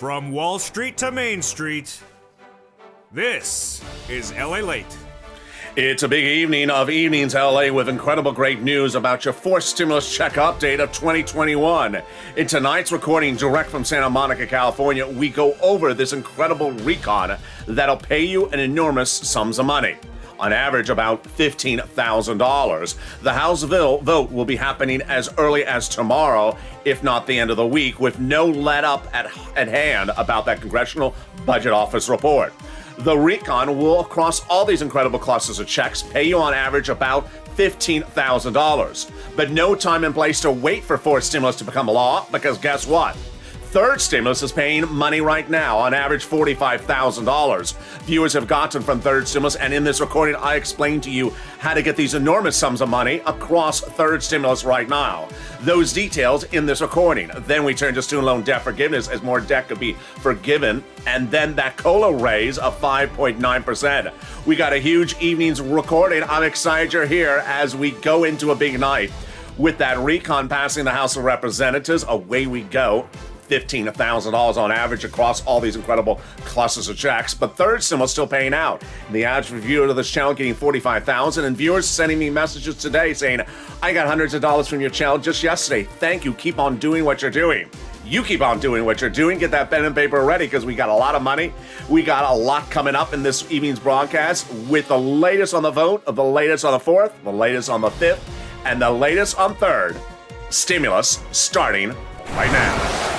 From Wall Street to Main Street, this is Lalate. It's a big evening of Evenings LA with incredible great news about your fourth stimulus check update of 2021. In tonight's recording direct from Santa Monica, California, we go over this incredible recon that'll pay you an enormous sums of money. On average, about $15,000. The House vote will be happening as early as tomorrow, if not the end of the week, with no let up at hand about that Congressional Budget Office report. The recon will, across all these incredible clusters of checks, pay you on average about $15,000. But no time and place to wait for fourth stimulus to become law, because guess what? Third stimulus is paying money right now, on average $45,000. Viewers have gotten from third stimulus, and in this recording, I explained to you how to get these enormous sums of money across third stimulus right now. Those details in this recording. Then we turn to student loan debt forgiveness as more debt could be forgiven, and then that COLA raise of 5.9%. We got a huge evening's recording. I'm excited you're here as we go into a big night. With that recon passing the House of Representatives, away we go. $15,000 on average across all these incredible clusters of checks, but third stimulus still paying out. The average viewer of this channel getting $45,000, and viewers sending me messages today saying, I got hundreds of dollars from your channel just yesterday. Thank you. Keep on doing what you're doing. You keep on doing what you're doing. Get that pen and paper ready, because we got a lot of money. We got a lot coming up in this evening's broadcast with the latest on the vote, the latest on the fourth, the latest on the fifth, and the latest on third stimulus starting right now.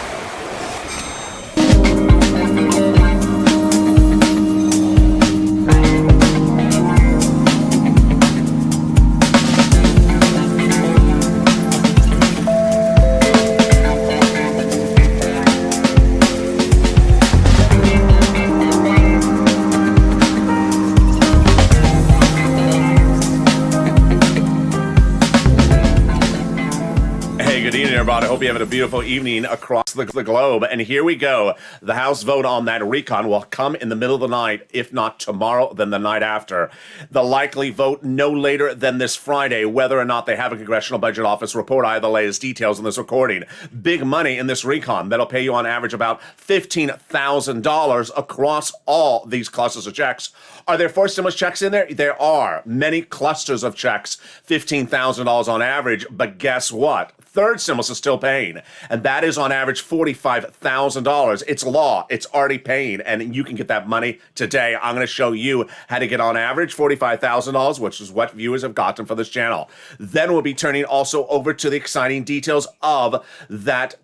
I hope you're having a beautiful evening across the globe. And here we go. The House vote on that recon will come in the middle of the night, if not tomorrow, then the night after. The likely vote no later than this Friday, whether or not they have a Congressional Budget Office report. I have the latest details in this recording. Big money in this recon that'll pay you on average about $15,000 across all these clusters of checks. Are there four stimulus checks in there? There are many clusters of checks, $15,000 on average, but guess what? Third stimulus is still paying, and that is on average $45,000. It's law. It's already paying, and you can get that money today. I'm going to show you how to get on average $45,000, which is what viewers have gotten for this channel. Then we'll be turning also over to the exciting details of that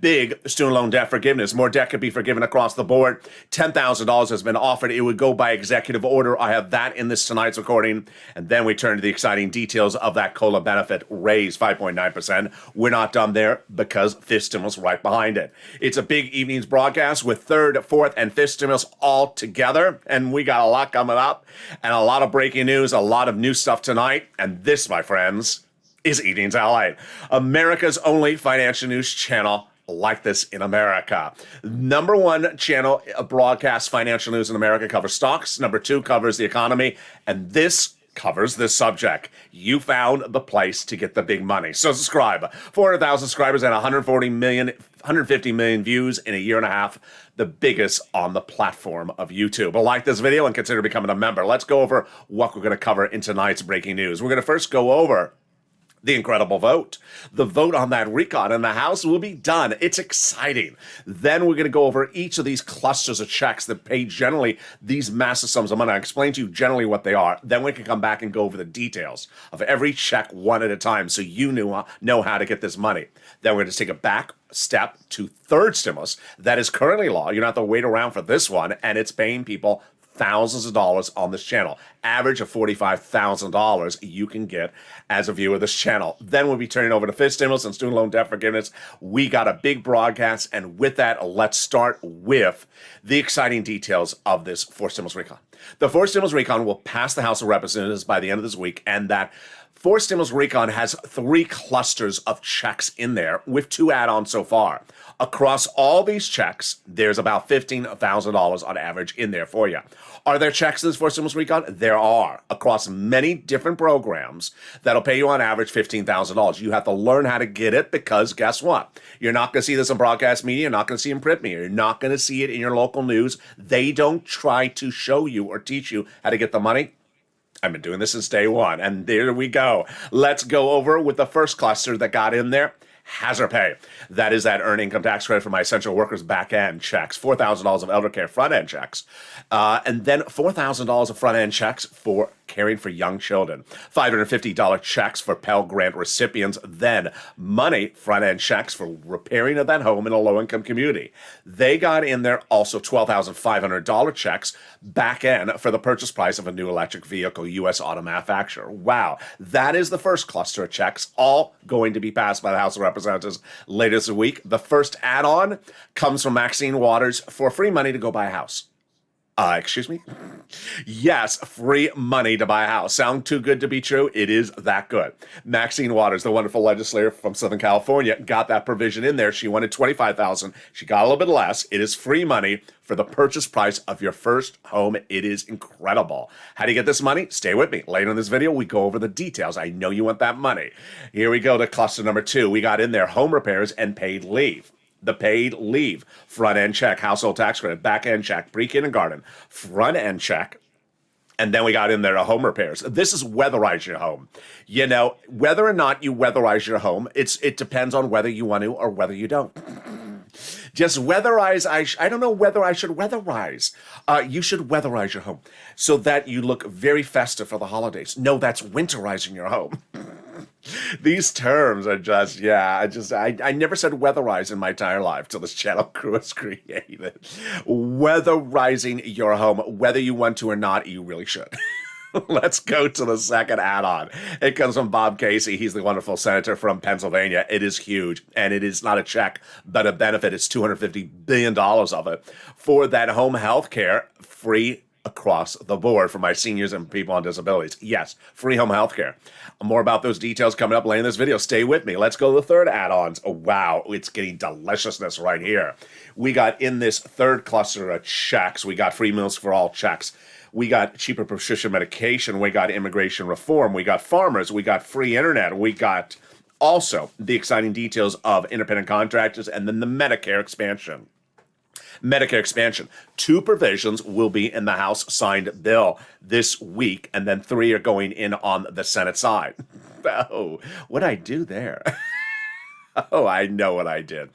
big student loan debt forgiveness. More debt could be forgiven across the board. $10,000 has been offered. It would go by executive order. I have that in this tonight's recording. And then we turn to the exciting details of that COLA benefit raise, 5.9%. We're not done there, because fifth stimulus right behind it. It's a big evening's broadcast with third, fourth, and fifth stimulus all together. And we got a lot coming up and a lot of breaking news, a lot of new stuff tonight. And this, my friends, is Evenings LA, America's only financial news channel like this in America. Number one channel broadcast financial news in America, covers stocks. Number two covers the economy. And this covers this subject. You found the place to get the big money. So subscribe. 400,000 subscribers and 150 million views in a year and a half. The biggest on the platform of YouTube. But like this video and consider becoming a member. Let's go over what we're going to cover in tonight's breaking news. We're going to first go over the incredible vote. The vote on that recon in the House will be done. It's exciting. Then we're going to go over each of these clusters of checks that pay generally these massive sums of money. I'll explain to you generally what they are. Then we can come back and go over the details of every check one at a time, so you know how to get this money. Then we're going to take a back step to third stimulus that is currently law. You don't have to wait around for this one, and it's paying people thousands of dollars on this channel. Average of $45,000 you can get as a viewer of this channel. Then we'll be turning over to fifth stimulus and student loan debt forgiveness. We got a big broadcast, and with that, let's start with the exciting details of this fourth stimulus recon. The fourth stimulus recon will pass the House of Representatives by the end of this week, and that For Stimulus Recon has 3 clusters of checks in there with 2 add-ons so far. Across all these checks, there's about $15,000 on average in there for you. Are there checks in this for Stimulus Recon? There are, across many different programs that'll pay you on average $15,000. You have to learn how to get it because guess what? You're not going to see this in broadcast media. You're not going to see it in print media. You're not going to see it in your local news. They don't try to show you or teach you how to get the money. I've been doing this since day one, and there we go. Let's go over with the first cluster that got in there. Hazard pay. That is that earned income tax credit for my essential workers back-end checks, $4,000 of elder care front-end checks, and then $4,000 of front-end checks for caring for young children, $550 checks for Pell Grant recipients, then money front-end checks for repairing of that home in a low-income community. They got in there also $12,500 checks back-end for the purchase price of a new electric vehicle, U.S. auto manufacturer. Wow, that is the first cluster of checks, all going to be passed by the House of Representatives later this week. The first add-on comes from Maxine Waters for free money to go buy a house. Excuse me? Yes, free money to buy a house. Sound too good to be true? It is that good. Maxine Waters, the wonderful legislator from Southern California, got that provision in there. She wanted $25,000. She got a little bit less. It is free money for the purchase price of your first home. It is incredible. How do you get this money? Stay with me. Later in this video, we go over the details. I know you want that money. Here we go to cluster number 2. We got in there home repairs and paid leave. The paid leave, front-end check, household tax credit, back-end check, pre-kindergarten, front-end check, and then we got in there a home repairs. This is weatherize your home. You know, whether or not you weatherize your home, it depends on whether you want to or whether you don't. Just weatherize, I don't know whether I should weatherize. You should weatherize your home so that you look very festive for the holidays. No, that's winterizing your home. These terms are just, I never said weatherize in my entire life till this channel crew was created. Weatherizing your home, whether you want to or not, you really should. Let's go to the second add-on. It comes from Bob Casey. He's the wonderful senator from Pennsylvania. It is huge, and it is not a check, but a benefit. It's $250 billion of it for that home health care, free across the board for my seniors and people on disabilities. Yes, free home health care. More about those details coming up later in this video. Stay with me. Let's go to the third add-ons. Oh, wow, it's getting deliciousness right here. We got in this third cluster of checks. We got free meals for all checks. We got cheaper prescription medication. We got immigration reform. We got farmers. We got free internet. We got also the exciting details of independent contractors and then the Medicare expansion. Medicare expansion. 2 provisions will be in the House signed bill this week, and then 3 are going in on the Senate side. Oh, what'd I do there? Oh, I know what I did.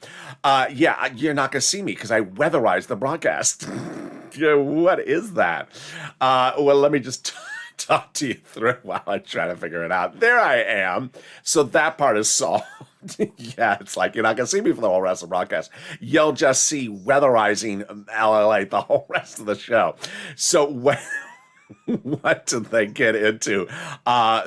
Yeah, you're not going to see me because I weatherized the broadcast. What is that? Well, let me just talk to you through while I try to figure it out. There I am. So that part is solved. Yeah, it's like you're not going to see me for the whole rest of the broadcast. You'll just see weatherizing Lalate the whole rest of the show. So what did they get into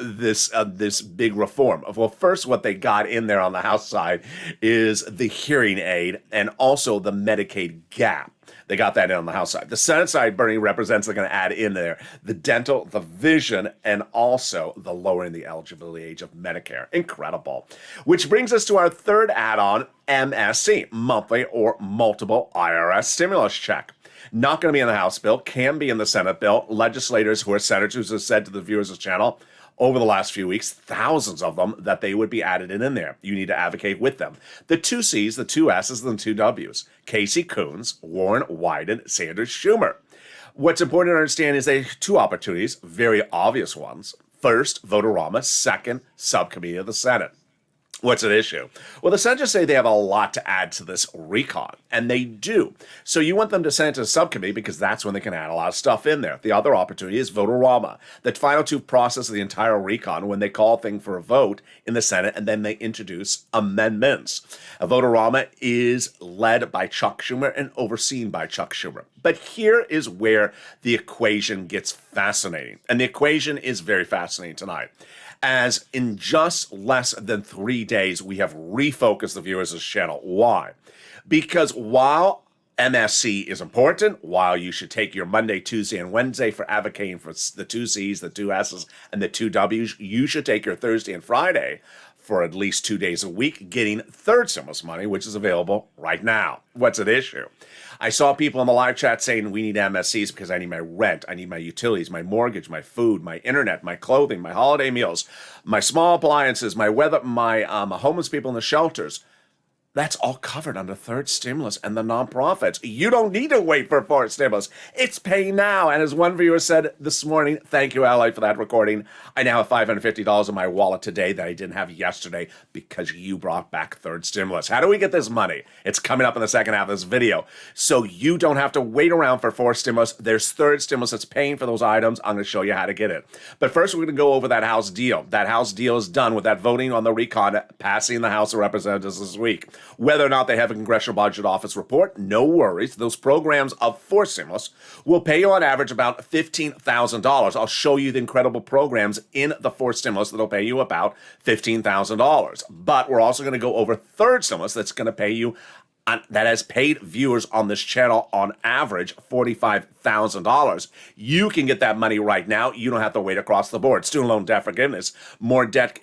this big reform? Well, first, what they got in there on the House side is the hearing aid and also the Medicaid gap. They got that in on the House side. The Senate side, Bernie represents, they're going to add in there the dental, the vision, and also the lowering the eligibility age of Medicare. Incredible. Which brings us to our third add-on, MSC, monthly or multiple IRS stimulus check. Not going to be in the House bill, can be in the Senate bill. Legislators who are senators have said to the viewers of this channel over the last few weeks, thousands of them, that they would be added in there. You need to advocate with them. The 2 C's, the 2 S's, and the 2 W's. Casey Coons, Warren Wyden, Sanders Schumer. What's important to understand is they have 2 opportunities, very obvious ones. First, Vote-A-Rama. Second, subcommittee of the Senate. What's at issue? Well, the senators say they have a lot to add to this recon, and they do. So you want them to send it to the subcommittee because that's when they can add a lot of stuff in there. The other opportunity is Vote-A-Rama, the final 2 process of the entire recon when they call a thing for a vote in the Senate and then they introduce amendments. A Vote-A-Rama is led by Chuck Schumer and overseen by Chuck Schumer. But here is where the equation gets fascinating, and the equation is very fascinating tonight. As in just less than 3 days, we have refocused the viewers of this channel. Why? Because while MSC is important. While you should take your Monday, Tuesday, and Wednesday for advocating for the 2 C's, the 2 S's, and the 2 W's, you should take your Thursday and Friday for at least 2 days a week getting third stimulus money, which is available right now. What's at issue? I saw people in the live chat saying we need MSCs because I need my rent, I need my utilities, my mortgage, my food, my internet, my clothing, my holiday meals, my small appliances, my weather, my homeless people in the shelters. That's all covered under third stimulus and the nonprofits. You don't need to wait for fourth stimulus. It's pay now. And as one viewer said this morning, thank you, Ally, for that recording. I now have $550 in my wallet today that I didn't have yesterday because you brought back third stimulus. How do we get this money? It's coming up in the second half of this video. So you don't have to wait around for fourth stimulus. There's third stimulus that's paying for those items. I'm going to show you how to get it. But first, we're going to go over that House deal. That House deal is done with that voting on the recon passing the House of Representatives this week. Whether or not they have a Congressional Budget Office report, no worries. Those programs of fourth stimulus will pay you on average about $15,000. I'll show you the incredible programs in the fourth stimulus that'll pay you about $15,000. But we're also going to go over third stimulus that's going to pay you that has paid viewers on this channel on average $45,000. You can get that money right now. You don't have to wait across the board. Student loan debt forgiveness. More debt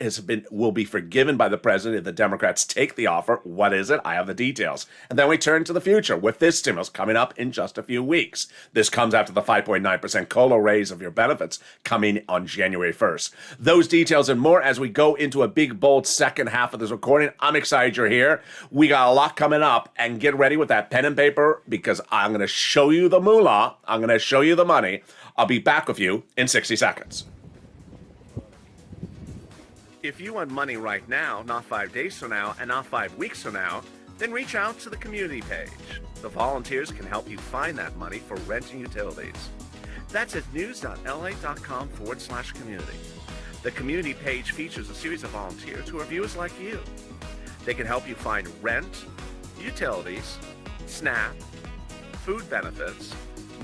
will be forgiven by the president if the Democrats take the offer. What is it? I have the details. And then we turn to the future with this stimulus coming up in just a few weeks. This comes after the 5.9% COLA raise of your benefits coming on January 1st. Those details and more as we go into a big, bold second half of this recording. I'm excited you're here. We got a lot coming up. And get ready with that pen and paper because I'm going to show you the moolah. I'm going to show you the money. I'll be back with you in 60 seconds. If you want money right now, not 5 days from now, and not 5 weeks from now, then reach out to the community page. The volunteers can help you find that money for rent and utilities. That's at news.la.com/community. The community page features a series of volunteers who are viewers like you. They can help you find rent, utilities, SNAP, food benefits,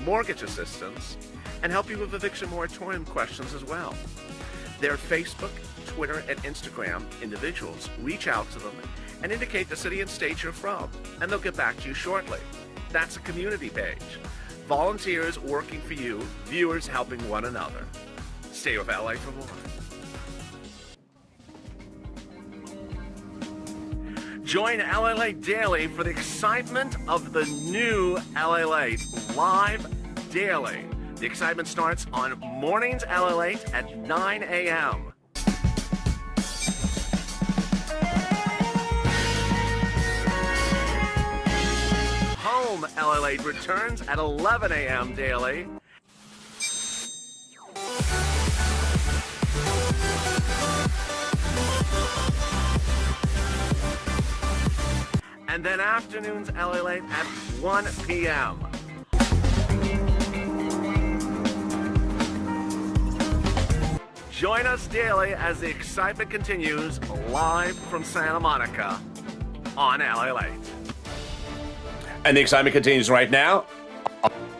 mortgage assistance, and help you with eviction moratorium questions as well. Their Facebook, Twitter, and Instagram individuals reach out to them and indicate the city and state you're from, and they'll get back to you shortly. That's a community page. Volunteers working for you, viewers helping one another. Stay with LA for more. Join LA Daily for the excitement of the new LA Live Daily. The excitement starts on mornings LA at 9 a.m. Home LA returns at 11 a.m. daily. And then afternoons LA at 1 p.m. Join us daily as the excitement continues live from Santa Monica on LA. And the excitement continues right now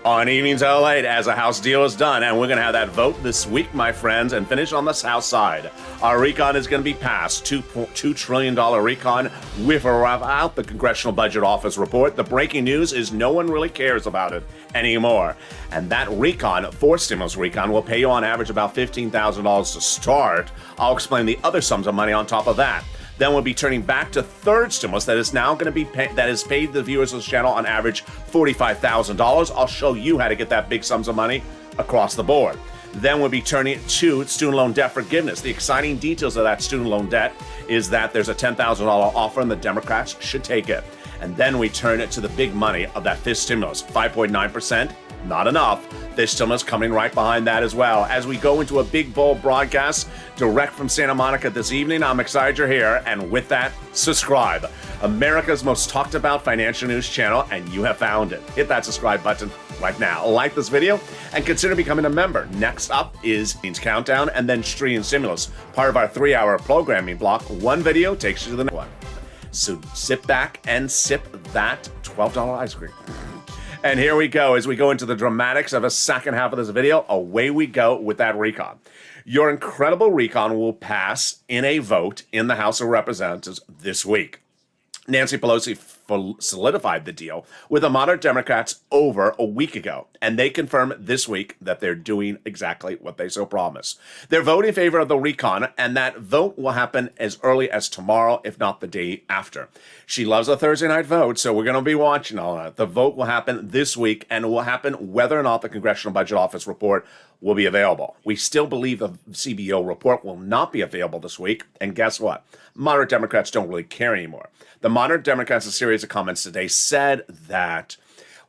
on Evenings LA as a House deal is done. And we're going to have that vote this week, my friends, and finish on the South side. Our recon is going to be passed, $2 trillion recon with or without the Congressional Budget Office report. The breaking news is no one really cares about it anymore. And that recon, fourth stimulus recon, will pay you on average about $15,000 to start. I'll explain the other sums of money on top of that. Then we'll be turning back to third stimulus that is now going to be that has paid the viewers of this channel on average $45,000. I'll show you how to get that big sums of money across the board. Then we'll be turning to student loan debt forgiveness. The exciting details of that student loan debt is that there's a $10,000 offer and the Democrats should take it. And then we turn it to the big money of that fifth stimulus, 5.9%. Not enough. There's stimulus coming right behind that as well. As we go into a big, bold broadcast direct from Santa Monica this evening, I'm excited you're here. And with that, subscribe. America's most talked about financial news channel, and you have found it. Hit that subscribe button right now. Like this video and consider becoming a member. Next up is Dean's Countdown and then Stream Stimulus, part of our 3-hour programming block. One video takes you to the next one. So sit back and sip that $12 ice cream. And here we go. As we go into the dramatics of a second half of this video, away we go with that recon. Your incredible recon will pass in a vote in the House of Representatives this week. Nancy Pelosi solidified the deal with the moderate Democrats over a week ago, and they confirm this week that they're doing exactly what they so promised. They're voting in favor of the recon, and that vote will happen as early as tomorrow, if not the day after. She loves a Thursday night vote, so we're going to be watching all that. The vote will happen this week, and it will happen whether or not the Congressional Budget Office report will be available. We still believe the CBO report will not be available this week, and guess what? Moderate Democrats don't really care anymore. The moderate Democrats, a series of comments today, said that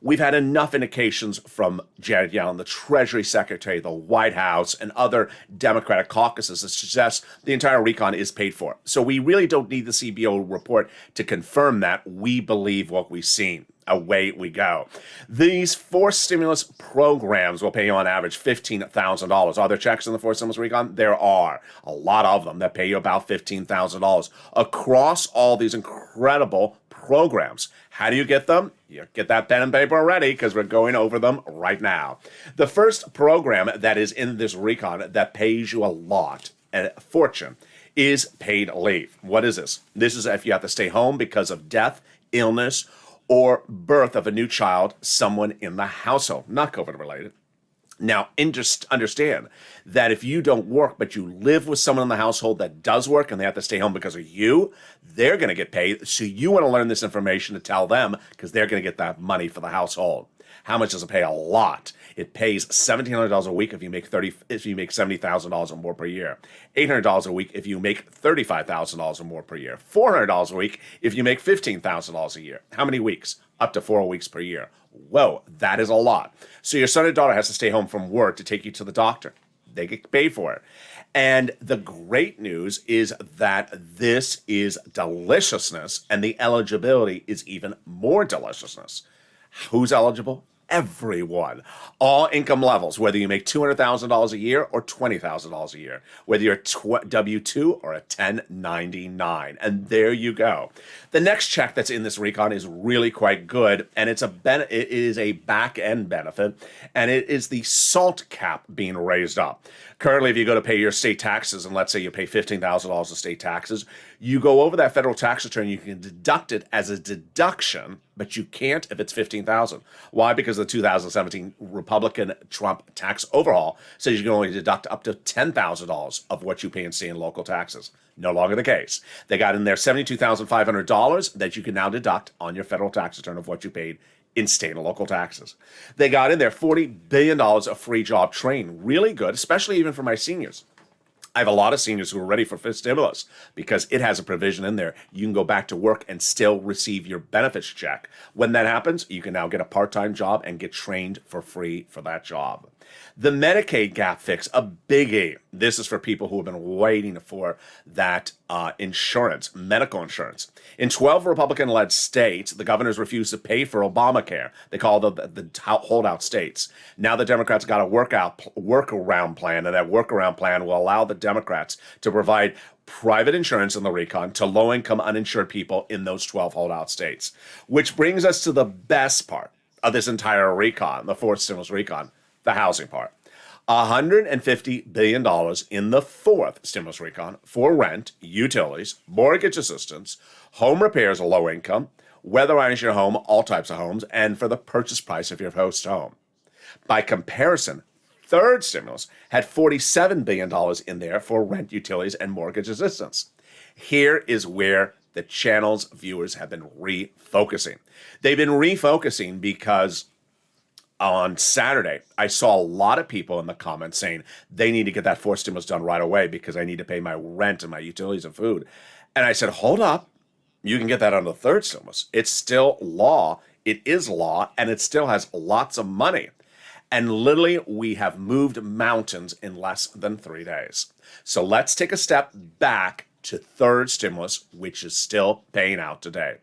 we've had enough indications from Janet Yellen, the Treasury Secretary, the White House, and other Democratic caucuses that suggest the entire recon is paid for. So we really don't need the CBO report to confirm that. We believe what we've seen. Away we go. These forced stimulus programs will pay you on average $15,000. Are there checks in the forced stimulus recon? There are a lot of them that pay you about $15,000 across all these incredible programs. How do you get them? You get that pen and paper ready because we're going over them right now. The first program that is in this recon that pays you a lot, a fortune, is paid leave. What is this? This is if you have to stay home because of death, illness, or birth of a new child, someone in the household, not COVID related. Now, understand that if you don't work, but you live with someone in the household that does work and they have to stay home because of you, they're going to get paid. So you want to learn this information to tell them because they're going to get that money for the household. How much does it pay? A lot. It pays $1,700 a week if you make $70,000 or more per year. $800 a week if you make $35,000 or more per year. $400 a week if you make $15,000 a year. How many weeks? Up to 4 weeks per year. Whoa, that is a lot. So your son or daughter has to stay home from work to take you to the doctor. They get paid for it. And the great news is that this is deliciousness, and the eligibility is even more deliciousness. Who's eligible? Everyone. All income levels, whether you make $200,000 a year or $20,000 a year, whether you're a W-2 or a 1099. And there you go. The next check that's in this recon is really quite good, and it is a back-end benefit, and it is the SALT cap being raised up. Currently, if you go to pay your state taxes, and let's say you pay $15,000 of state taxes, you go over that federal tax return, you can deduct it as a deduction, but you can't if it's $15,000. Why? Because the 2017 Republican Trump tax overhaul says you can only deduct up to $10,000 of what you pay in state and local taxes. No longer the case. They got in there $72,500 that you can now deduct on your federal tax return of what you paid in state and local taxes. They got in there $40 billion of free job training. Really good, especially even for my seniors. I have a lot of seniors who are ready for fifth stimulus because it has a provision in there. You can go back to work and still receive your benefits check. When that happens, you can now get a part-time job and get trained for free for that job. The Medicaid gap fix, a biggie. This is for people who have been waiting for that insurance, medical insurance. In 12 Republican-led states, the governors refused to pay for Obamacare. They call the holdout states. Now the Democrats got a workaround plan, and that workaround plan will allow the Democrats to provide private insurance in the recon to low-income uninsured people in those 12 holdout states. Which brings us to the best part of this entire recon, the fourth stimulus recon, the housing part. $150 billion in the fourth stimulus recon for rent, utilities, mortgage assistance, home repairs of low income, weatherizing your home, all types of homes, and for the purchase price of your host home. By comparison, third stimulus had $47 billion in there for rent, utilities, and mortgage assistance. Here is where the channel's viewers have been refocusing. They've been refocusing because on Saturday, I saw a lot of people in the comments saying they need to get that fourth stimulus done right away because I need to pay my rent and my utilities and food. And I said, hold up. You can get that on the third stimulus. It's still law. It is law, and it still has lots of money. And literally, we have moved mountains in less than 3 days. So let's take a step back to third stimulus, which is still paying out today.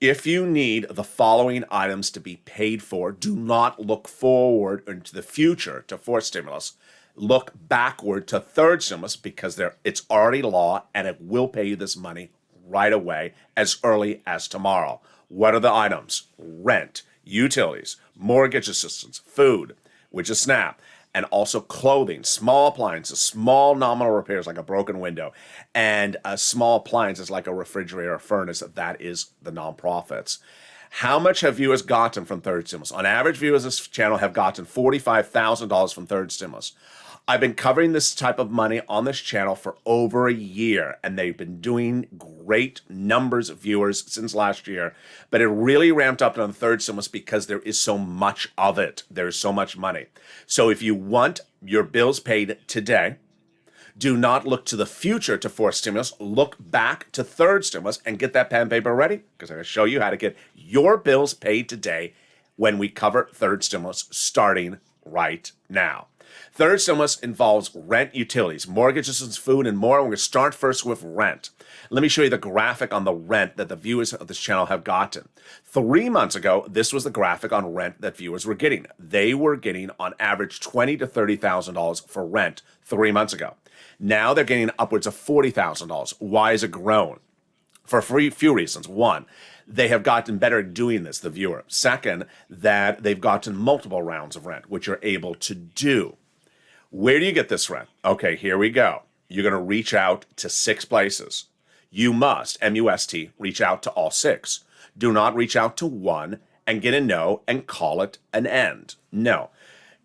If you need the following items to be paid for, do not look forward into the future to fourth stimulus. Look backward to third stimulus because it's already law and it will pay you this money right away as early as tomorrow. What are the items? Rent, utilities, mortgage assistance, food, which is SNAP, and also clothing, small appliances, small nominal repairs like a broken window, and small appliances like a refrigerator or furnace. That is the nonprofits. How much have viewers gotten from third stimulus? On average, viewers of this channel have gotten $45,000 from third stimulus. I've been covering this type of money on this channel for over a year, and they've been doing great numbers of viewers since last year. But it really ramped up on the third stimulus because there is so much of it. There's so much money. So if you want your bills paid today, do not look to the future to fourth stimulus. Look back to third stimulus and get that pen and paper ready, because I'm going to show you how to get your bills paid today when we cover third stimulus starting right now. Third stimulus involves rent, utilities, mortgages, food, and more. We're going to start first with rent. Let me show you the graphic on the rent that the viewers of this channel have gotten. 3 months ago, this was the graphic on rent that viewers were getting. They were getting on average $20,000 to $30,000 for rent 3 months ago. Now they're getting upwards of $40,000. Why has it grown? For a few reasons. One, they have gotten better at doing this, the viewer. Second, that they've gotten multiple rounds of rent, which you're able to do. Where do you get this rent? Okay, here we go. You're going to reach out to 6 places. You must, M-U-S-T, reach out to all 6. Do not reach out to one and get a no and call it an end. No.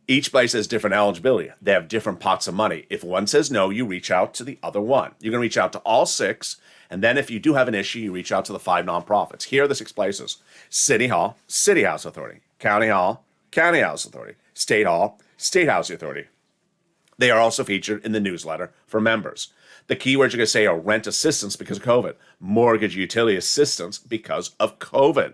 Each place has different eligibility. They have different pots of money. If one says no, you reach out to the other one. You're going to reach out to all 6, and then if you do have an issue, you reach out to the 5 nonprofits. Here are the 6 places. City Hall, City House Authority. County Hall, County House Authority. State Hall, State House Authority. They are also featured in the newsletter for members. The keywords you're going to say are rent assistance because of COVID, mortgage utility assistance because of COVID.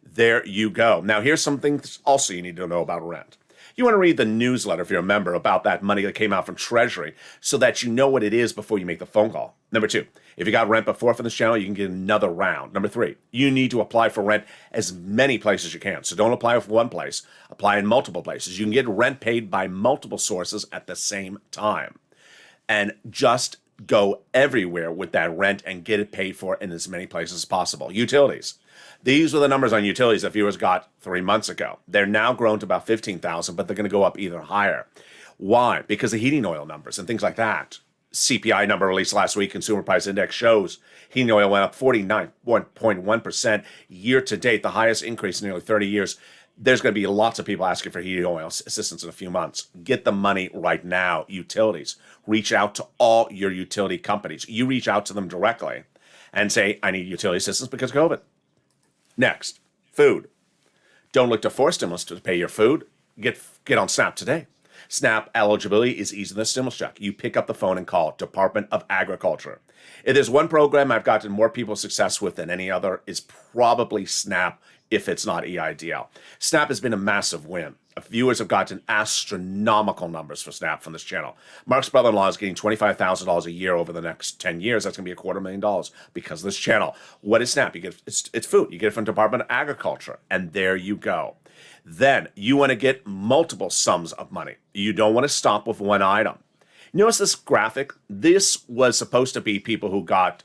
There you go. Now, here's something also you need to know about rent. You want to read the newsletter if you're a member about that money that came out from Treasury so that you know what it is before you make the phone call. Number 2, if you got rent before for this channel, you can get another round. Number 3, you need to apply for rent as many places as you can. So don't apply with one place, apply in multiple places. You can get rent paid by multiple sources at the same time. And just go everywhere with that rent and get it paid for in as many places as possible. Utilities. These were the numbers on utilities that viewers got 3 months ago. They're now grown to about 15,000, but they're going to go up even higher. Why? Because the heating oil numbers and things like that. CPI number released last week, Consumer Price Index, shows heating oil went up 49.1% year to date, the highest increase in nearly 30 years. There's going to be lots of people asking for heating oil assistance in a few months. Get the money right now. Utilities. Reach out to all your utility companies. You reach out to them directly and say, I need utility assistance because of COVID. Next, food. Don't look to force stimulus to pay your food. Get on SNAP today. SNAP eligibility is easy than a stimulus check. You pick up the phone and call Department of Agriculture. If there's one program I've gotten more people success with than any other, is probably SNAP, if it's not EIDL. SNAP has been a massive win. Viewers have gotten astronomical numbers for SNAP from this channel. Mark's brother-in-law is getting $25,000 a year over the next 10 years. That's going to be $250,000 because of this channel. What is SNAP? You get it's food. You get it from Department of Agriculture, and there you go. Then you want to get multiple sums of money. You don't want to stop with one item. Notice this graphic. This was supposed to be people who got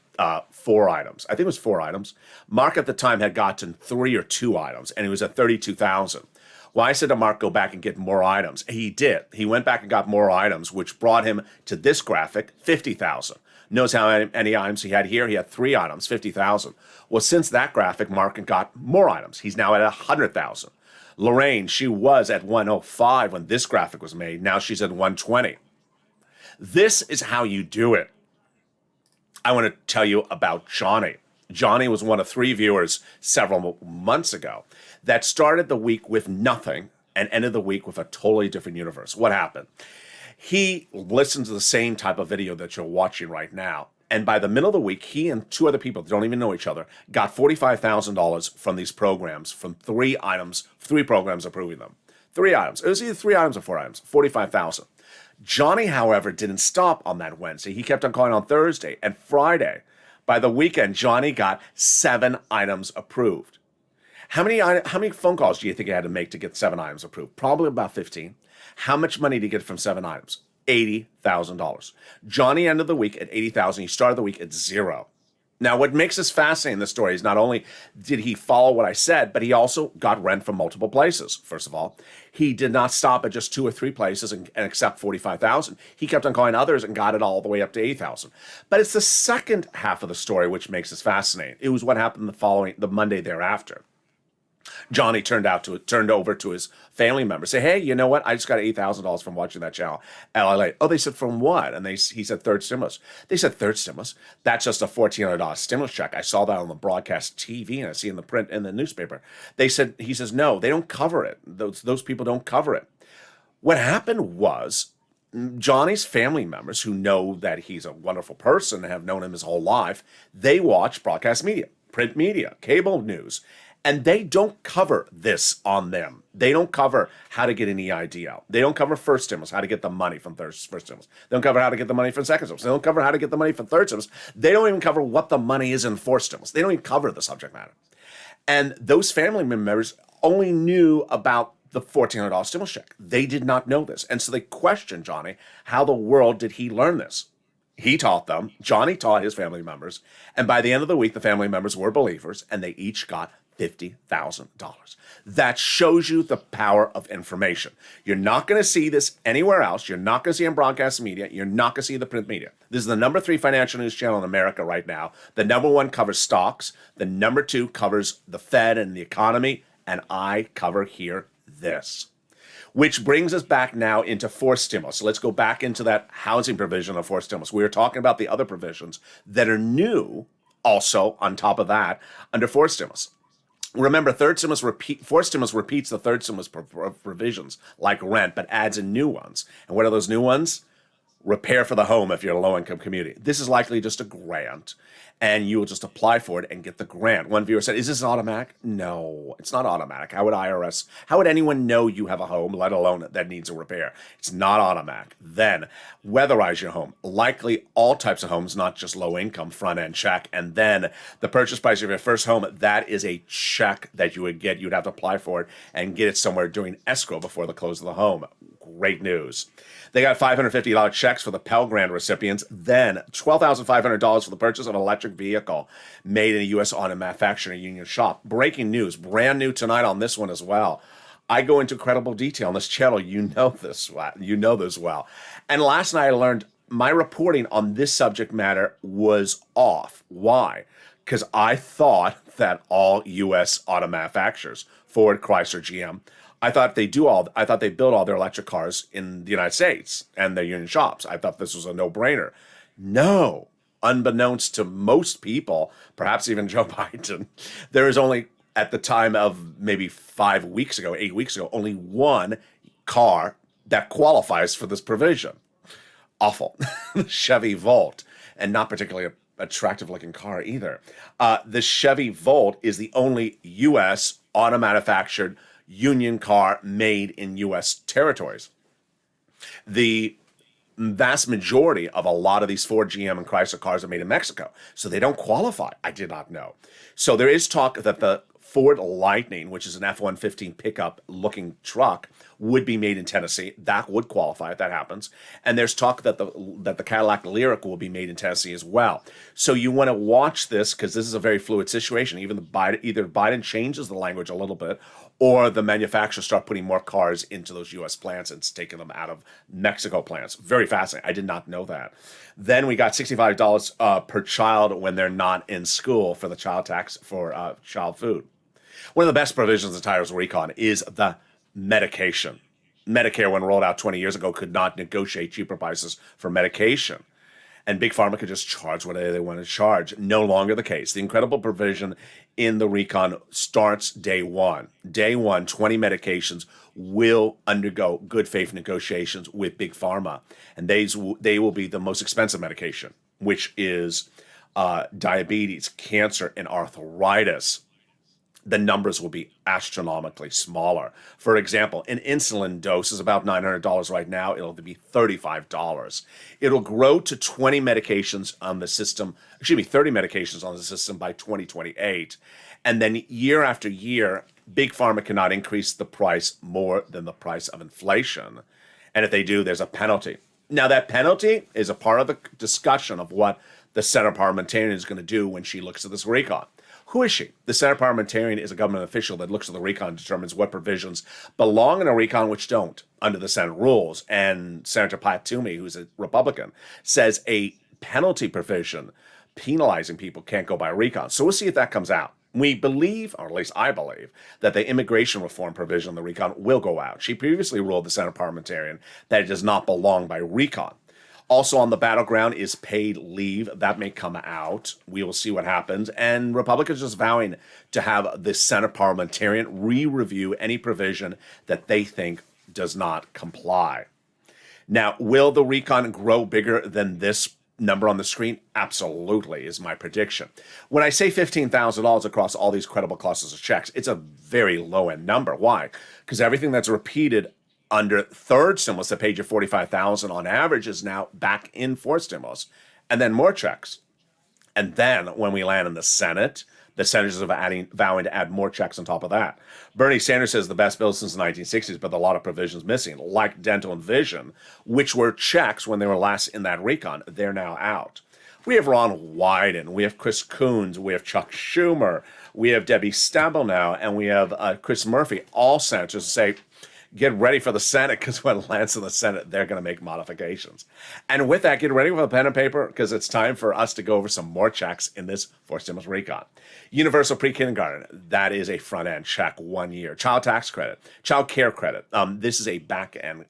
4 items. I think it was 4 items. Mark at the time had gotten 3 or 2 items, and he was at $32,000. Well, I said to Mark, go back and get more items. He did. He went back and got more items, which brought him to this graphic, 50,000. Notice how many items he had here? He had 3 items, 50,000. Well, since that graphic, Mark got more items. He's now at 100,000. Lorraine, she was at 105 when this graphic was made. Now she's at 120. This is how you do it. I want to tell you about Johnny. Johnny was one of 3 viewers several months ago that started the week with nothing and ended the week with a totally different universe. What happened? He listened to the same type of video that you're watching right now. And by the middle of the week, he and 2 other people that don't even know each other got $45,000 from these programs, from 3 items, 3 programs approving them. 3 items. It was either 3 items or 4 items, 45,000. Johnny, however, didn't stop on that Wednesday. He kept on calling on Thursday and Friday. By the weekend, Johnny got 7 items approved. How many phone calls do you think he had to make to get 7 items approved? Probably about 15. How much money did he get from 7 items? $80,000. Johnny ended the week at $80,000. He started the week at 0. Now, what makes this fascinating in the story is not only did he follow what I said, but he also got rent from multiple places. First of all, he did not stop at just 2 or 3 places and accept 45,000. He kept on calling others and got it all the way up to 8,000. But it's the second half of the story which makes this fascinating. It was what happened the Monday thereafter. Johnny turned over to his family members. Say, hey, you know what? I just got $8,000 from watching that channel. Lalate. Oh, they said, from what? And he said, third stimulus. They said, third stimulus? That's just a $1,400 stimulus check. I saw that on the broadcast TV and I see in the print in the newspaper. He says, no, they don't cover it. Those people don't cover it. What happened was Johnny's family members, who know that he's a wonderful person and have known him his whole life, they watch broadcast media, print media, cable news. And they don't cover this on them. They don't cover how to get an EID out. They don't cover first stimulus, how to get the money from first stimulus. They don't cover how to get the money from second stimulus. They don't cover how to get the money from third stimulus. They don't even cover what the money is in fourth stimulus. They don't even cover the subject matter. And those family members only knew about the $1,400 stimulus check. They did not know this. And so they questioned Johnny, how the world did he learn this? He taught them. Johnny taught his family members. And by the end of the week, the family members were believers, and they each got $50,000. That shows you the power of information. You're not going to see this anywhere else. You're not going to see it in broadcast media. You're not going to see it in the print media. This is the number 3 financial news channel in America right now. The number 1 covers stocks. The number 2 covers the Fed and the economy. And I cover here this. Which brings us back now into fourth stimulus. So let's go back into that housing provision of fourth stimulus. We were talking about the other provisions that are new also on top of that under fourth stimulus. Remember, fourth stimulus repeats the third stimulus provisions like rent, but adds in new ones. And what are those new ones? Repair for the home if you're a low-income community. This is likely just a grant, and you will just apply for it and get the grant. One viewer said, is this automatic? No, it's not automatic. How would anyone know you have a home, let alone that needs a repair? It's not automatic. Then, weatherize your home. Likely all types of homes, not just low-income, front-end check. And then the purchase price of your first home, that is a check that you would get. You'd have to apply for it and get it somewhere during escrow before the close of the home. Great news. They got $550 checks for the Pell Grant recipients, then $12,500 for the purchase of an electric vehicle made in a U.S. auto manufacturing union shop. Breaking news, brand new tonight on this one as well. I go into incredible detail on this channel. You know this well. And last night I learned my reporting on this subject matter was off. Why? Because I thought that all U.S. auto manufacturers, Ford, Chrysler, GM, I thought they build all their electric cars in the United States and their union shops. I thought this was a no-brainer. No, unbeknownst to most people, perhaps even Joe Biden, there is only, at the time of maybe 8 weeks ago, only one car that qualifies for this provision. Awful. The Chevy Volt, and not particularly attractive-looking car either. The Chevy Volt is the only U.S. auto-manufactured union car made in U.S. territories. The vast majority of a lot of these Ford, GM, and Chrysler cars are made in Mexico, so they don't qualify. I did not know. So there is talk that the Ford Lightning, which is an F-150 pickup-looking truck, would be made in Tennessee. That would qualify if that happens. And there's talk that the Cadillac Lyriq will be made in Tennessee as well. So you want to watch this because this is a very fluid situation. Either Biden changes the language a little bit, or the manufacturers start putting more cars into those U.S. plants and taking them out of Mexico plants. Very fascinating. I did not know that. Then we got $65 per child when they're not in school for the child tax for child food. One of the best provisions of Tires Recon is the medication. Medicare, when rolled out 20 years ago, could not negotiate cheaper prices for medication. And Big Pharma could just charge whatever they want to charge. No longer the case. The incredible provision in the recon starts day one. Day one, 20 medications will undergo good faith negotiations with Big Pharma. And they will be the most expensive medication, which is diabetes, cancer, and arthritis. The numbers will be astronomically smaller. For example, an insulin dose is about $900 right now. It'll be $35. It'll grow to 30 medications on the system by 2028. And then year after year, Big Pharma cannot increase the price more than the price of inflation. And if they do, there's a penalty. Now, that penalty is a part of the discussion of what the Senate parliamentarian is going to do when she looks at this recon. Who is she? The Senate parliamentarian is a government official that looks at the recon and determines what provisions belong in a recon which don't under the Senate rules. And Senator Pat Toomey, who's a Republican, says a penalty provision penalizing people can't go by recon. So we'll see if that comes out. We believe, or at least I believe, that the immigration reform provision in the recon will go out. She previously ruled the Senate parliamentarian that it does not belong by recon. Also on the battleground is paid leave. That may come out. We will see what happens. And Republicans just vowing to have the Senate parliamentarian re-review any provision that they think does not comply. Now, will the recon grow bigger than this number on the screen? Absolutely, is my prediction. When I say $15,000 across all these credible classes of checks, it's a very low-end number. Why? Because everything that's repeated under third stimulus that paid you $45,000 on average is now back in fourth stimulus, and then more checks. And then when we land in the Senate, the senators are vowing to add more checks on top of that. Bernie Sanders says the best bill since the 1960s, but a lot of provisions missing, like dental and vision, which were checks when they were last in that recon. They're now out. We have Ron Wyden, we have Chris Coons, we have Chuck Schumer, we have Debbie Stabenow, and we have Chris Murphy, all senators say, get ready for the Senate, because when it lands in the Senate, they're going to make modifications. And with that, get ready with a pen and paper, because it's time for us to go over some more checks in this fourth stimulus recon. Universal pre-kindergarten, that is a front-end check, 1 year. Child tax credit, child care credit, this is a back-end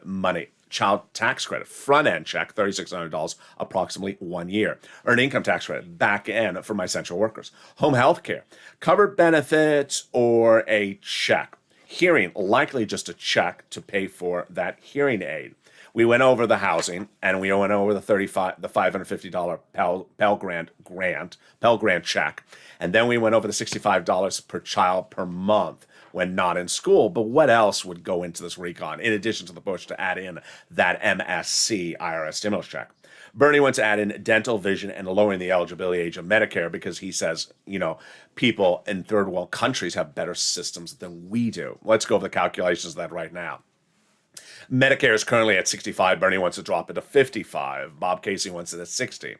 money. Child tax credit, front-end check, $3,600, approximately 1 year. Earned income tax credit, back-end for my essential workers. Home health care, covered benefits, or a check. Hearing, likely just a check to pay for that hearing aid. We went over the housing, and we went over the $550 Pell Grant check, and then we went over the $65 per child per month when not in school. But what else would go into this recon, in addition to the push to add in that MSC IRS stimulus check? Bernie wants to add in dental, vision, and lowering the eligibility age of Medicare because he says, people in third world countries have better systems than we do. Let's go over the calculations of that right now. Medicare is currently at 65. Bernie wants to drop it to 55. Bob Casey wants it at 60.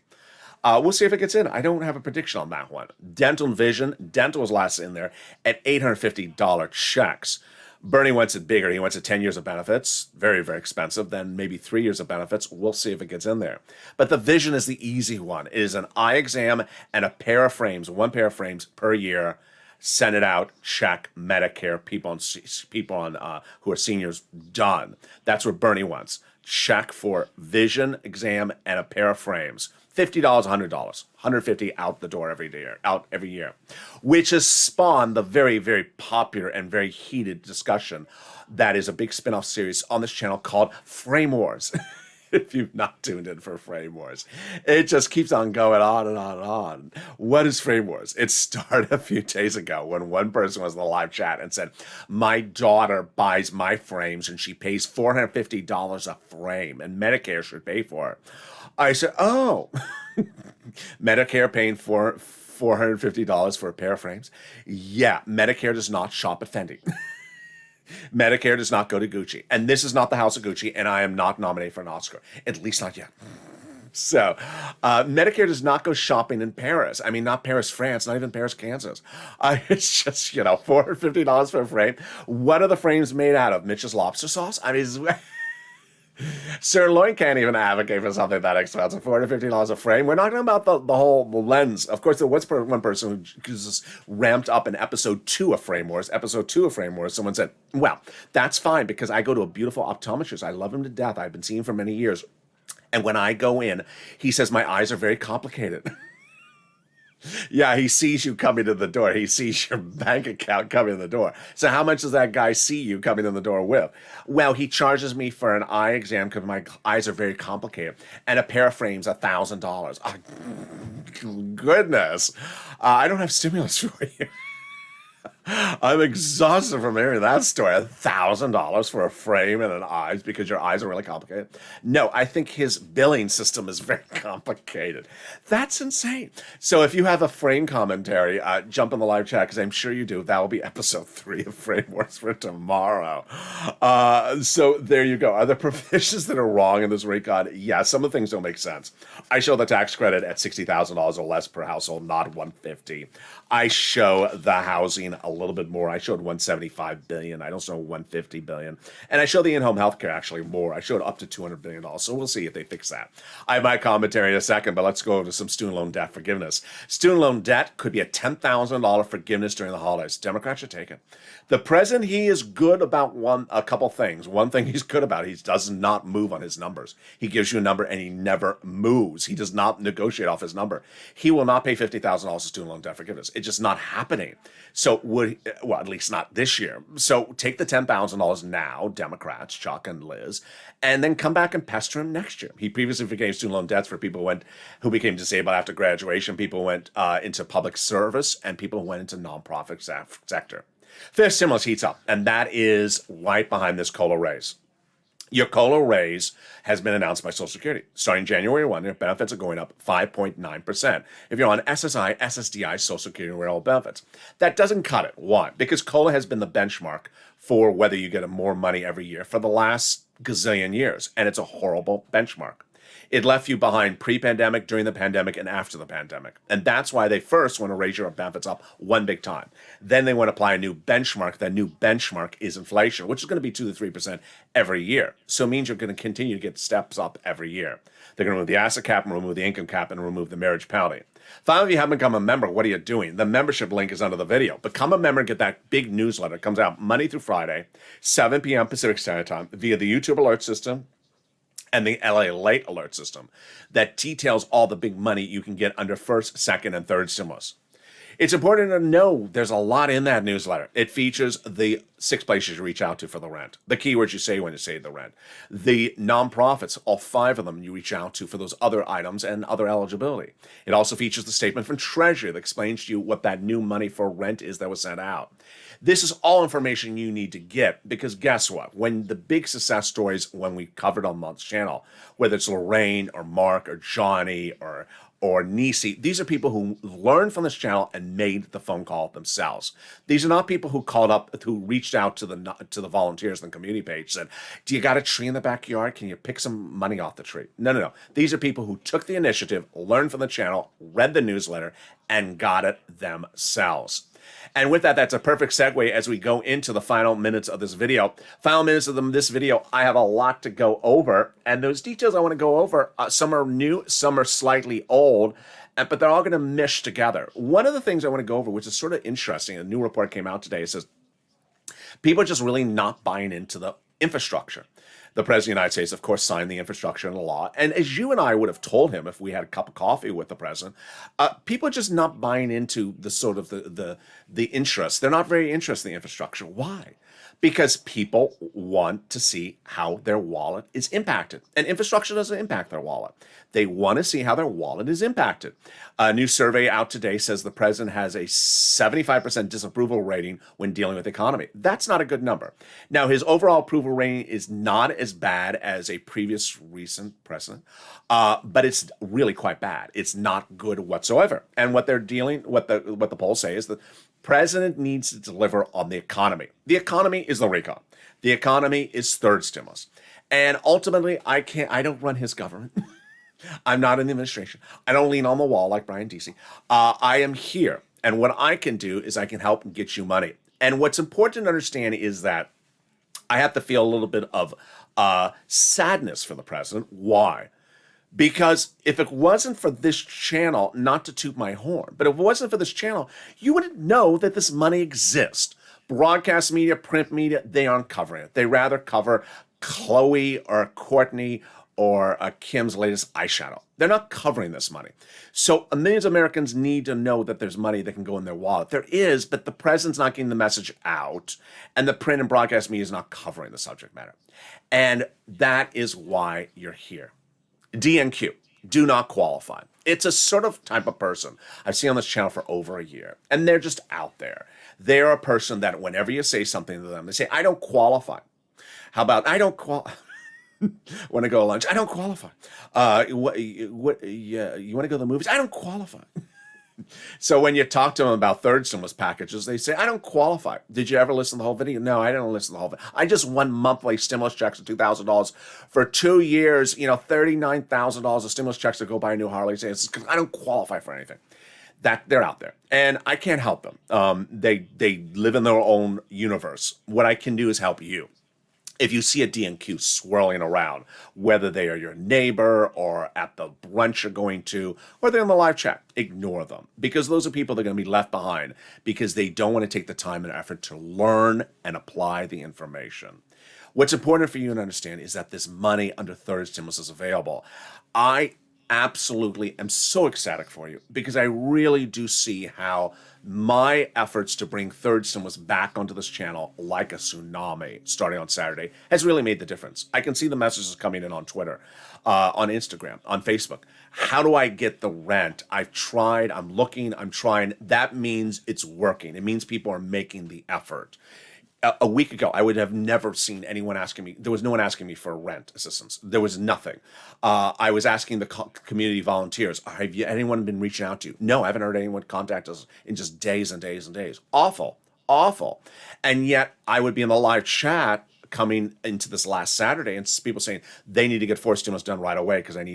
We'll see if it gets in. I don't have a prediction on that one. Dental and vision. Dental was last in there at $850 checks. Bernie wants it bigger. He wants it 10 years of benefits. Very, very expensive. Then maybe 3 years of benefits. We'll see if it gets in there. But the vision is the easy one. It is an eye exam and a pair of frames, one pair of frames per year. Send it out, check, Medicare, people on who are seniors, done. That's what Bernie wants. Check for vision, exam, and a pair of frames. $50, $100, $150 out the door every year, which has spawned the very, very popular and very heated discussion that is a big spin-off series on this channel called Frame Wars. If you've not tuned in for Frame Wars, it just keeps on going on and on and on. What is Frame Wars? It started a few days ago when one person was in the live chat and said, my daughter buys my frames and she pays $450 a frame and Medicare should pay for it. I said, oh, Medicare paying for $450 for a pair of frames? Yeah, Medicare does not shop at Fendi. Medicare does not go to Gucci. And this is not the House of Gucci, and I am not nominated for an Oscar. At least not yet. So, Medicare does not go shopping in Paris. I mean, not Paris, France, not even Paris, Kansas. It's just, $450 for a frame. What are the frames made out of? Mitch's lobster sauce? I mean, Sirloin can't even advocate for something that expensive. $450 a frame. We're not talking about the whole lens. Of course, there was one person who just ramped up in episode 2 of Frame Wars. Episode 2 of Frame Wars, someone said, well, that's fine because I go to a beautiful optometrist. I love him to death. I've been seeing him for many years. And when I go in, he says my eyes are very complicated. Yeah, he sees you coming to the door. He sees your bank account coming in the door. So how much does that guy see you coming in the door with? Well, he charges me for an eye exam because my eyes are very complicated. And a pair of frames, $1,000. Oh, goodness. I don't have stimulus for you. I'm exhausted from hearing that story. $1,000 for a frame and an eyes because your eyes are really complicated. No, I think his billing system is very complicated. That's insane. So if you have a frame commentary, jump in the live chat because I'm sure you do. That will be episode 3 of Frame Wars for tomorrow. So there you go. Are there provisions that are wrong in this recon? Yeah, some of the things don't make sense. I show the tax credit at $60,000 or less per household, not $150. I show the housing a little bit more. I showed $175 billion. I don't show $150 billion. And I show the in-home healthcare actually more. I showed up to $200 billion. So we'll see if they fix that. I have my commentary in a second, but let's go to some student loan debt forgiveness. Student loan debt could be a $10,000 forgiveness during the holidays. Democrats should take it. The president, he is good about a couple things. One thing he's good about, he does not move on his numbers. He gives you a number and he never moves. He does not negotiate off his number. He will not pay $50,000 of student loan debt forgiveness. It's just not happening. So at least not this year. So take the $10,000 now, Democrats, Chuck and Liz, and then come back and pester him next year. He previously forgave student loan debts for people who became disabled after graduation, people who went into public service, and people who went into nonprofit sector. Fifth stimulus heats up, and that is right behind this COLA raise. Your COLA raise has been announced by Social Security. Starting January 1, your benefits are going up 5.9%. If you're on SSI, SSDI, Social Security, and rural benefits. That doesn't cut it. Why? Because COLA has been the benchmark for whether you get more money every year for the last gazillion years, and it's a horrible benchmark. It left you behind pre-pandemic, during the pandemic, and after the pandemic. And that's why they first want to raise your benefits up one big time. Then they want to apply a new benchmark. That new benchmark is inflation, which is going to be 2 to 3% every year. So it means you're going to continue to get steps up every year. They're going to remove the asset cap and remove the income cap and remove the marriage penalty. Finally, if you haven't become a member, what are you doing? The membership link is under the video. Become a member and get that big newsletter. It comes out Monday through Friday, 7 p.m. Pacific Standard Time via the YouTube alert system and the Lalate alert system that details all the big money you can get under first, second, and third stimulus. It's important to know there's a lot in that newsletter. It features the 6 places you reach out to for the rent, the keywords you say when you say the rent, the nonprofits, all 5 of them you reach out to for those other items and other eligibility. It also features the statement from Treasury that explains to you what that new money for rent is that was sent out. This is all information you need to get because guess what? When the big success stories, when we covered on Month's channel, whether it's Lorraine or Mark or Johnny or Nisi, these are people who learned from this channel and made the phone call themselves. These are not people who called up, who reached out to the volunteers on the community page, said, do you got a tree in the backyard? Can you pick some money off the tree? No. These are people who took the initiative, learned from the channel, read the newsletter, and got it themselves. And with that, that's a perfect segue as we go into the final minutes of this video. Final minutes of this video, I have a lot to go over. And those details I want to go over, some are new, some are slightly old, but they're all going to mesh together. One of the things I want to go over, which is sort of interesting, a new report came out today, it says, people are just really not buying into the infrastructure. The President of the United States, of course, signed the infrastructure into law. And as you and I would have told him if we had a cup of coffee with the president, people are just not buying into the sort of the interest. They're not very interested in the infrastructure. Why? Because people want to see how their wallet is impacted. And infrastructure doesn't impact their wallet. They want to see how their wallet is impacted. A new survey out today says the president has a 75% disapproval rating when dealing with the economy. That's not a good number. Now, his overall approval rating is not as bad as a previous recent president, but it's really quite bad. It's not good whatsoever. And what the polls say is that president needs to deliver on the economy. The economy is the recon. The economy is third stimulus. And ultimately, I don't run his government. I'm not in the administration. I don't lean on the wall like Brian Deasy. I am here. And what I can do is I can help get you money. And what's important to understand is that I have to feel a little bit of sadness for the president. Why? Because if it wasn't for this channel, not to toot my horn, but if it wasn't for this channel, you wouldn't know that this money exists. Broadcast media, print media, they aren't covering it. They rather cover Chloe or Courtney or Kim's latest eyeshadow. They're not covering this money. So millions of Americans need to know that there's money that can go in their wallet. There is, but the president's not getting the message out, and the print and broadcast media is not covering the subject matter. And that is why you're here. DNQ. do not qualify. It's a sort of type of person I've seen on this channel for over a year, and they're just out there. They're a person that whenever you say something to them, they say, I don't qualify. How about, I don't qualify? Want to go to lunch? I don't qualify. Yeah, you want to go to the movies? I don't qualify. So when you talk to them about third stimulus packages, they say, I don't qualify. Did you ever listen to the whole video? No, I didn't listen to the whole video. I just won monthly stimulus checks of $2,000 for 2 years, $39,000 of stimulus checks to go buy a new Harley. It's because I don't qualify for anything. That they're out there, and I can't help them. They live in their own universe. What I can do is help you. If you see a D&Q swirling around, whether they are your neighbor or at the brunch you're going to, or they're in the live chat, ignore them. Because those are people that are going to be left behind because they don't want to take the time and effort to learn and apply the information. What's important for you to understand is that this money under third stimulus is available. I absolutely am so ecstatic for you because I really do see how my efforts to bring third stimulus back onto this channel like a tsunami starting on Saturday has really made the difference. I can see the messages coming in on Twitter, on Instagram, on Facebook. How do I get the rent? I've tried, I'm looking, I'm trying. That means it's working. It means people are making the effort. A week ago, I would have never seen anyone asking me. There was no one asking me for rent assistance. There was nothing. I was asking the community volunteers, have anyone been reaching out to you? No, I haven't heard anyone contact us in just days and days and days. Awful, awful. And yet I would be in the live chat coming into this last Saturday and people saying they need to get fourth stimulus done right away because I'm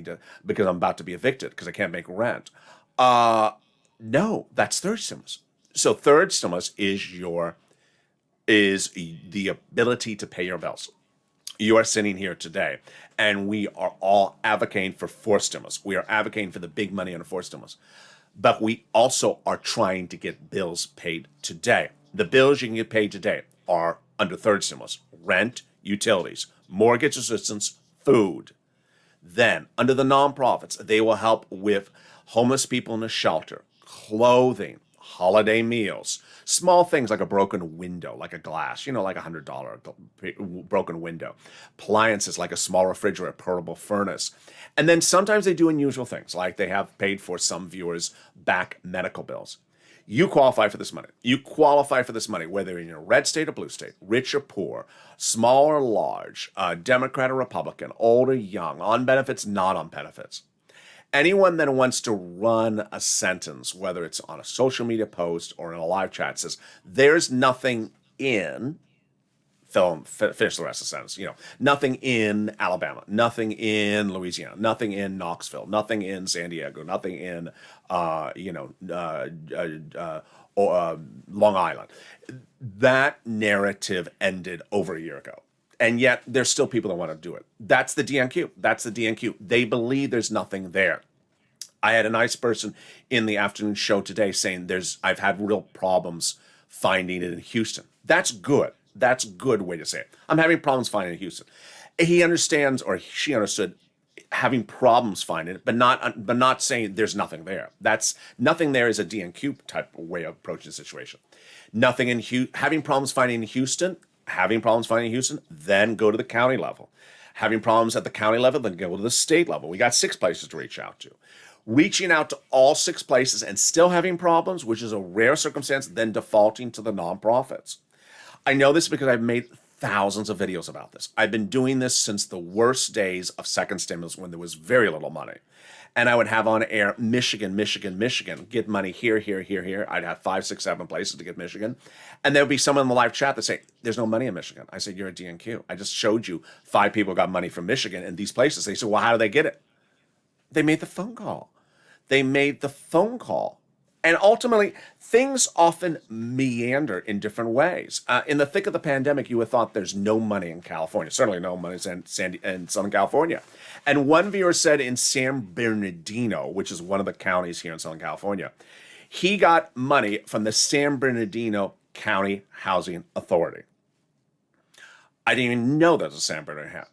about to be evicted because I can't make rent. No, that's third stimulus. So third stimulus is the ability to pay your bills. You are sitting here today, and we are all advocating for fourth stimulus. We are advocating for the big money under fourth stimulus. But we also are trying to get bills paid today. The bills you can get paid today are under third stimulus: rent, utilities, mortgage assistance, food. Then, under the nonprofits, they will help with homeless people in a shelter, clothing, holiday meals, small things like a broken window, like a glass, like $100 broken window, appliances like a small refrigerator, portable furnace. And then sometimes they do unusual things, like they have paid for some viewers back medical bills. You qualify for this money. You qualify for this money, whether in a red state or blue state, rich or poor, small or large, Democrat or Republican, old or young, on benefits, not on benefits. Anyone that wants to run a sentence, whether it's on a social media post or in a live chat, says there's nothing in, finish the rest of the sentence, nothing in Alabama, nothing in Louisiana, nothing in Knoxville, nothing in San Diego, nothing in, Long Island. That narrative ended over a year ago. And yet there's still people that want to do it. That's the DNQ. That's the DNQ. They believe there's nothing there. I had a nice person in the afternoon show today saying I've had real problems finding it in Houston. That's good. That's a good way to say it. I'm having problems finding it in Houston. He understands, or she understood, having problems finding it, but not saying there's nothing there. That's nothing there is a DNQ type of way of approaching the situation. Nothing in having problems finding in Houston. Having problems finding Houston, then go to the county level. Having problems at the county level, then go to the state level. We got 6 places to reach out to. Reaching out to all 6 places and still having problems, which is a rare circumstance, then defaulting to the nonprofits. I know this because I've made thousands of videos about this. I've been doing this since the worst days of second stimulus when there was very little money. And I would have on air Michigan, get money here. I'd have 5, 6, 7 places to get Michigan. And there would be someone in the live chat that say, there's no money in Michigan. I said, you're a DNQ. I just showed you 5 people got money from Michigan in these places. They said, well, how do they get it? They made the phone call. And ultimately, things often meander in different ways. In the thick of the pandemic, you would have thought there's no money in California. Certainly no money in Southern California. And one viewer said in San Bernardino, which is one of the counties here in Southern California, he got money from the San Bernardino County Housing Authority. I didn't even know there was a San Bernardino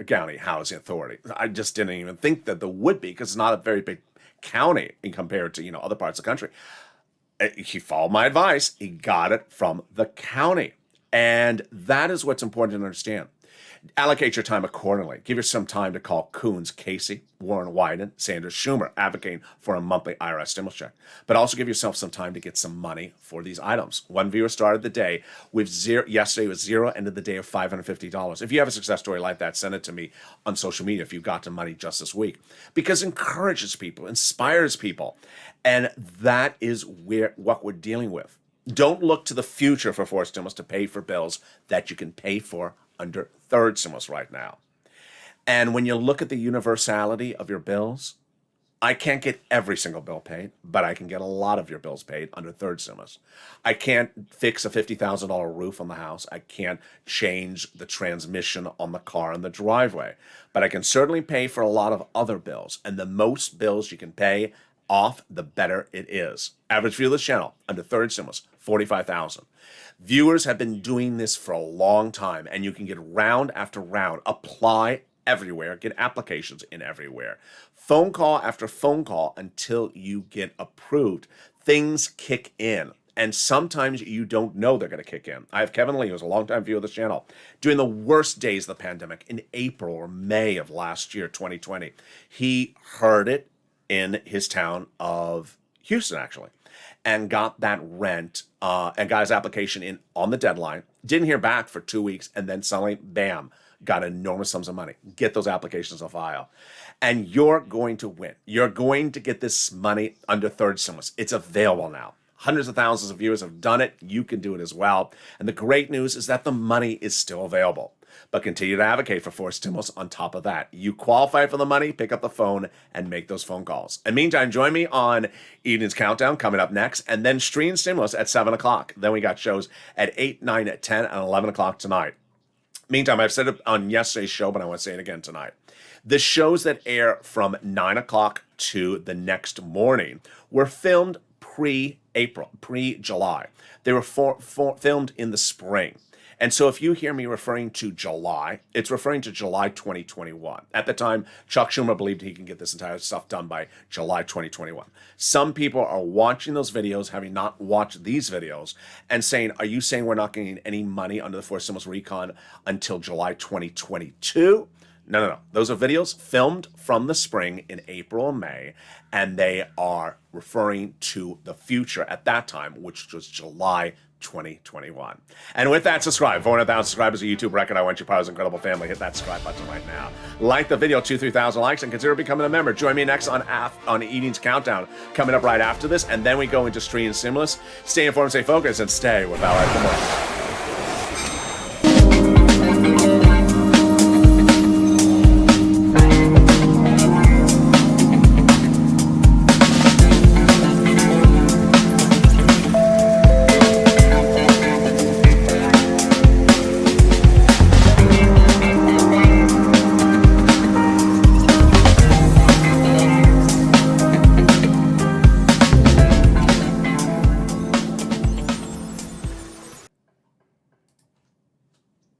County Housing Authority. I just didn't even think that there would be because it's not a very big county in compared to other parts of the country. He followed my advice. He got it from the county. And that is what's important to understand. Allocate your time accordingly. Give yourself some time to call Coons, Casey, Warren Wyden, Sanders, Schumer, advocating for a monthly IRS stimulus check. But also give yourself some time to get some money for these items. One viewer started the day with zero. Yesterday was zero, ended the day of $550. If you have a success story like that, send it to me on social media if you got to money just this week. Because it encourages people, inspires people. And that is what we're dealing with. Don't look to the future for fourth stimulus to pay for bills that you can pay for under third stimulus right now. And when you look at the universality of your bills, I can't get every single bill paid, but I can get a lot of your bills paid under third stimulus. I can't fix a $50,000 roof on the house. I can't change the transmission on the car in the driveway, but I can certainly pay for a lot of other bills. And the most bills you can pay off, the better it is. Average view of this channel under third stimulus, 45,000. Viewers have been doing this for a long time, and you can get round after round, apply everywhere, get applications in everywhere. Phone call after phone call until you get approved. Things kick in, and sometimes you don't know they're going to kick in. I have Kevin Lee, who's a longtime viewer of this channel, during the worst days of the pandemic in April or May of last year, 2020. He heard it in his town of Houston, actually, and got that rent and got his application in on the deadline. Didn't hear back for 2 weeks, and then suddenly, bam, got enormous sums of money. Get those applications on file. And you're going to win. You're going to get this money under third stimulus. It's available now. Hundreds of thousands of viewers have done it. You can do it as well. And the great news is that the money is still available. But continue to advocate for fourth stimulus on top of that. You qualify for the money, pick up the phone, and make those phone calls. In the meantime, join me on Evening's Countdown coming up next, and then Stream Stimulus at 7 o'clock. Then we got shows at 8, 9, 10, and 11 o'clock tonight. Meantime, I've said it on yesterday's show, but I want to say it again tonight. The shows that air from 9 o'clock to the next morning were filmed pre-April, pre-July. They were filmed in the spring. And so if you hear me referring to July, it's referring to July 2021. At the time, Chuck Schumer believed he can get this entire stuff done by July 2021. Some people are watching those videos, having not watched these videos, and saying, are you saying we're not getting any money under the fourth stimulus recon until July 2022? No. Those are videos filmed from the spring in April and May, and they are referring to the future at that time, which was July 2021. And with that, subscribe. 400,000 subscribers, a YouTube record. I want you part of this incredible family. Hit that subscribe button right now. Like the video, 2,000-3,000 likes, and consider becoming a member. Join me next on Evening's Countdown, coming up right after this, and then we go into Stream Stimulus. Stay informed, stay focused, and stay with Lalate for more.